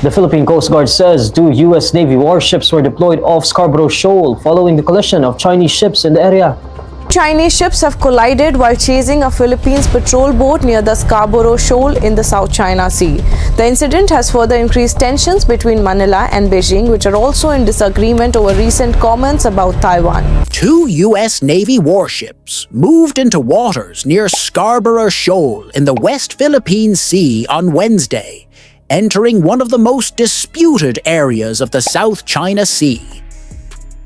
The Philippine Coast Guard says two U.S. Navy warships were deployed off Scarborough Shoal following the collision of Chinese ships in the area. Chinese ships have collided while chasing a Philippines patrol boat near the Scarborough Shoal in the South China Sea. The incident has further increased tensions between Manila and Beijing, which are also in disagreement over recent comments about Taiwan. Two U.S. Navy warships moved into waters near Scarborough Shoal in the West Philippine Sea on Wednesday, entering one of the most disputed areas of the South China Sea.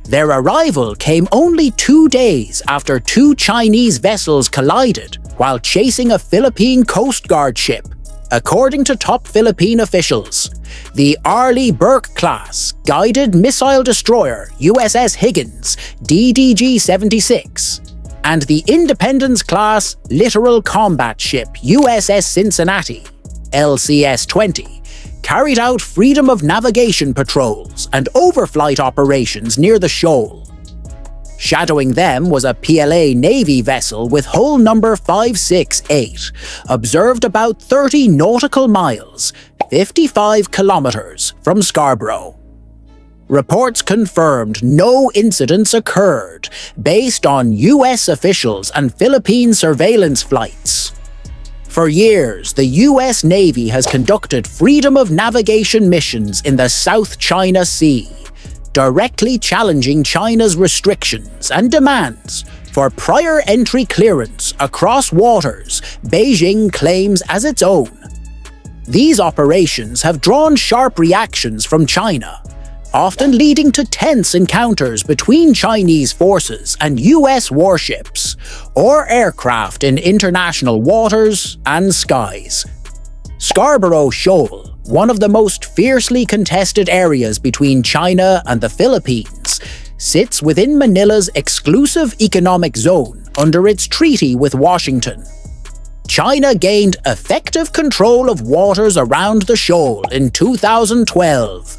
Their arrival came only 2 days after two Chinese vessels collided while chasing a Philippine Coast Guard ship, according to top Philippine officials. The Arleigh Burke-class guided missile destroyer USS Higgins DDG-76 and the Independence-class littoral combat ship USS Cincinnati LCS-20 carried out freedom of navigation patrols and overflight operations near the shoal. Shadowing them was a PLA Navy vessel with hull number 568, observed about 30 nautical miles, 55 kilometers from Scarborough. Reports confirmed no incidents occurred based on US officials and Philippine surveillance flights. For years, the US Navy has conducted freedom of navigation missions in the South China Sea, directly challenging China's restrictions and demands for prior entry clearance across waters Beijing claims as its own. These operations have drawn sharp reactions from China, often leading to tense encounters between Chinese forces and US warships or aircraft in international waters and skies. Scarborough Shoal, one of the most fiercely contested areas between China and the Philippines, sits within Manila's exclusive economic zone under its treaty with Washington. China gained effective control of waters around the shoal in 2012.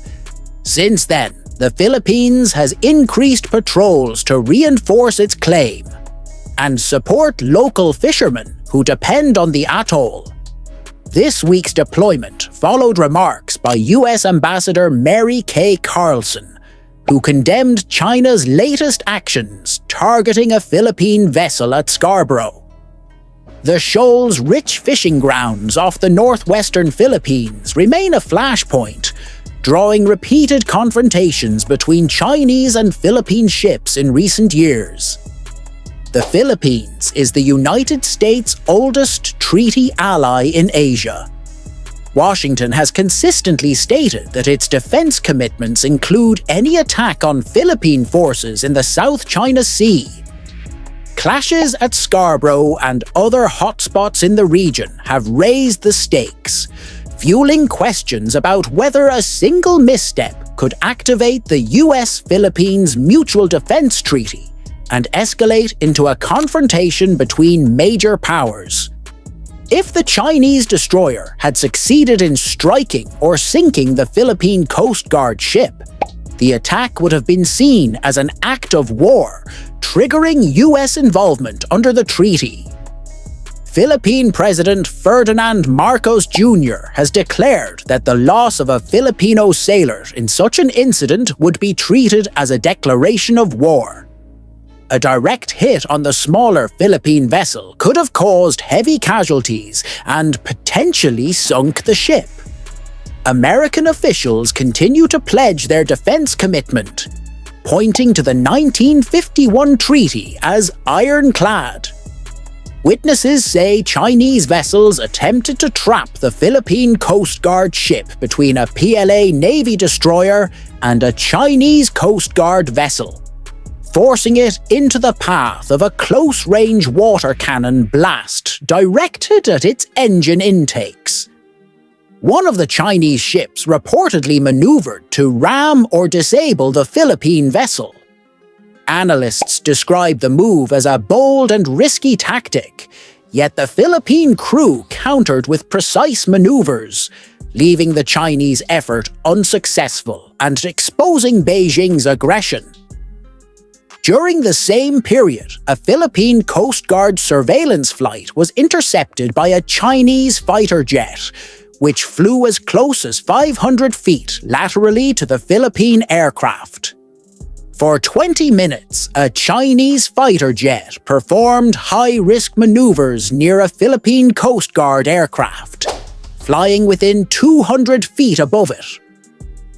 Since then, the Philippines has increased patrols to reinforce its claim and support local fishermen who depend on the atoll. This week's deployment followed remarks by US Ambassador Mary Kay Carlson, who condemned China's latest actions targeting a Philippine vessel at Scarborough. The shoal's rich fishing grounds off the northwestern Philippines remain a flashpoint, drawing repeated confrontations between Chinese and Philippine ships in recent years. The Philippines is the United States' oldest treaty ally in Asia. Washington has consistently stated that its defense commitments include any attack on Philippine forces in the South China Sea. Clashes at Scarborough and other hotspots in the region have raised the stakes, fueling questions about whether a single misstep could activate the US-Philippines Mutual Defense Treaty and escalate into a confrontation between major powers. If the Chinese destroyer had succeeded in striking or sinking the Philippine Coast Guard ship, the attack would have been seen as an act of war, triggering US involvement under the treaty. Philippine President Ferdinand Marcos Jr. has declared that the loss of a Filipino sailor in such an incident would be treated as a declaration of war. A direct hit on the smaller Philippine vessel could have caused heavy casualties and potentially sunk the ship. American officials continue to pledge their defense commitment, pointing to the 1951 treaty as ironclad. Witnesses say Chinese vessels attempted to trap the Philippine Coast Guard ship between a PLA Navy destroyer and a Chinese Coast Guard vessel, forcing it into the path of a close-range water cannon blast directed at its engine intakes. One of the Chinese ships reportedly maneuvered to ram or disable the Philippine vessel. Analysts describe the move as a bold and risky tactic, yet the Philippine crew countered with precise maneuvers, leaving the Chinese effort unsuccessful and exposing Beijing's aggression. During the same period, a Philippine Coast Guard surveillance flight was intercepted by a Chinese fighter jet, which flew as close as 500 feet laterally to the Philippine aircraft. For 20 minutes, a Chinese fighter jet performed high-risk maneuvers near a Philippine Coast Guard aircraft, flying within 200 feet above it.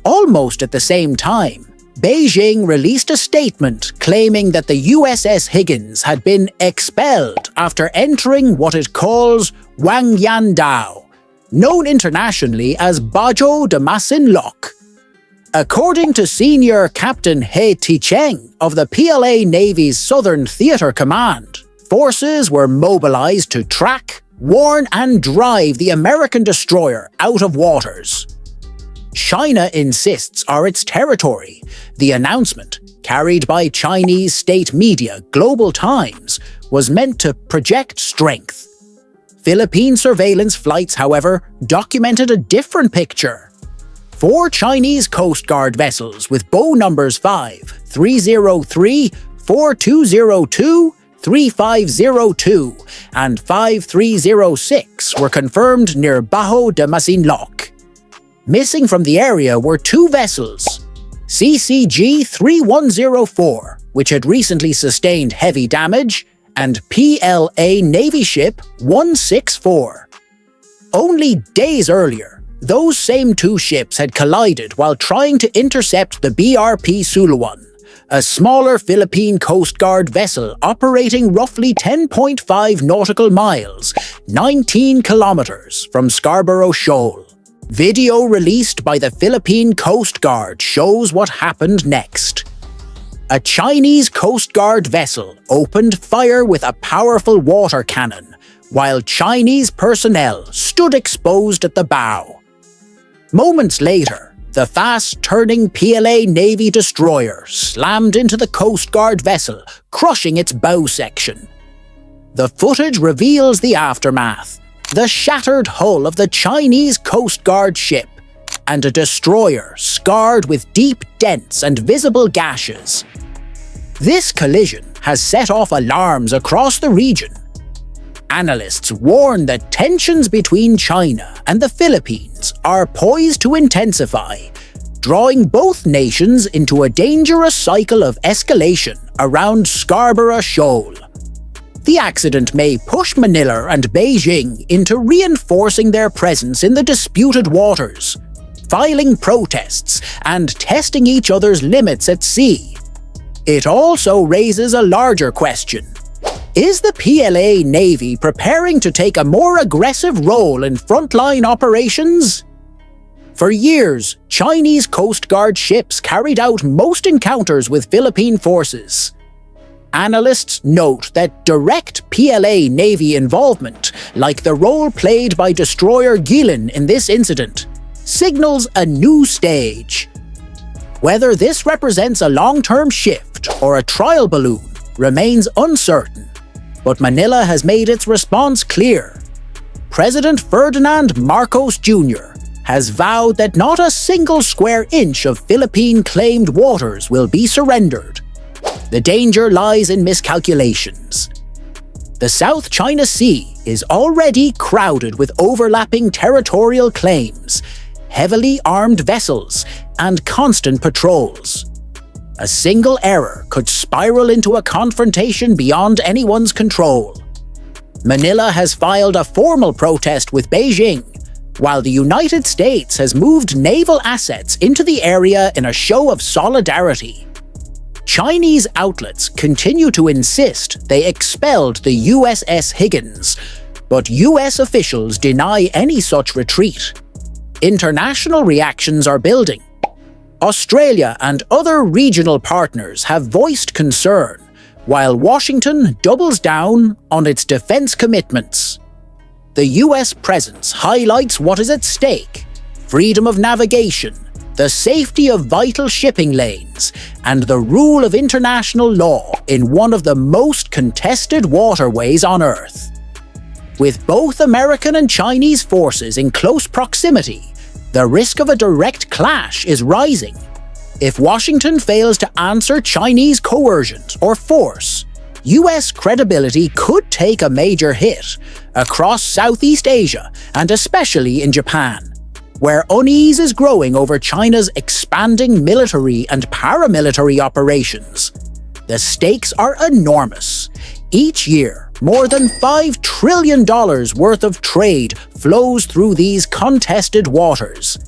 Almost at the same time, Beijing released a statement claiming that the USS Higgins had been expelled after entering what it calls Wangyandao, known internationally as Bajo de Masinloc. According to Senior Captain He Ticheng of the PLA Navy's Southern Theater Command, forces were mobilized to track, warn and drive the American destroyer out of waters. China insists are its territory. The announcement, carried by Chinese state media Global Times, was meant to project strength. Philippine surveillance flights, however, documented a different picture. 4 Chinese Coast Guard vessels with bow numbers 5303, 4202, 3502, and 5306 were confirmed near Bajo de Masinloc. Missing from the area were 2 vessels, CCG 3104, which had recently sustained heavy damage, and PLA Navy ship 164. Only days earlier, those same 2 ships had collided while trying to intercept the BRP Suluan, a smaller Philippine Coast Guard vessel operating roughly 10.5 nautical miles, 19 kilometers from Scarborough Shoal. Video released by the Philippine Coast Guard shows what happened next. A Chinese Coast Guard vessel opened fire with a powerful water cannon, while Chinese personnel stood exposed at the bow. Moments later, the fast-turning PLA Navy destroyer slammed into the Coast Guard vessel, crushing its bow section. The footage reveals the aftermath: the shattered hull of the Chinese Coast Guard ship, and a destroyer scarred with deep dents and visible gashes. This collision has set off alarms across the region. Analysts warn that tensions between China and the Philippines are poised to intensify, drawing both nations into a dangerous cycle of escalation around Scarborough Shoal. The accident may push Manila and Beijing into reinforcing their presence in the disputed waters, filing protests and testing each other's limits at sea. It also raises a larger question. Is the PLA Navy preparing to take a more aggressive role in frontline operations? For years, Chinese Coast Guard ships carried out most encounters with Philippine forces. Analysts note that direct PLA Navy involvement, like the role played by destroyer Guilin in this incident, signals a new stage. Whether this represents a long-term shift or a trial balloon remains uncertain, but Manila has made its response clear. President Ferdinand Marcos Jr. has vowed that not a single square inch of Philippine-claimed waters will be surrendered. The danger lies in miscalculations. The South China Sea is already crowded with overlapping territorial claims, heavily armed vessels, and constant patrols. A single error could spiral into a confrontation beyond anyone's control. Manila has filed a formal protest with Beijing, while the United States has moved naval assets into the area in a show of solidarity. Chinese outlets continue to insist they expelled the USS Higgins, but US officials deny any such retreat. International reactions are building. Australia and other regional partners have voiced concern, while Washington doubles down on its defense commitments. The US presence highlights what is at stake: freedom of navigation, the safety of vital shipping lanes, and the rule of international law in one of the most contested waterways on Earth. With both American and Chinese forces in close proximity, the risk of a direct clash is rising. If Washington fails to answer Chinese coercion or force, US credibility could take a major hit across Southeast Asia and especially in Japan, where unease is growing over China's expanding military and paramilitary operations. The stakes are enormous. Each year, more than $5 trillion worth of trade flows through these contested waters.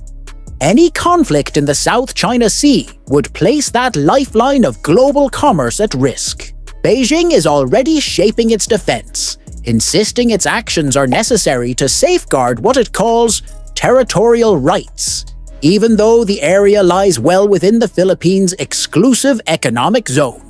Any conflict in the South China Sea would place that lifeline of global commerce at risk. Beijing is already shaping its defense, insisting its actions are necessary to safeguard what it calls territorial rights, even though the area lies well within the Philippines' exclusive economic zone.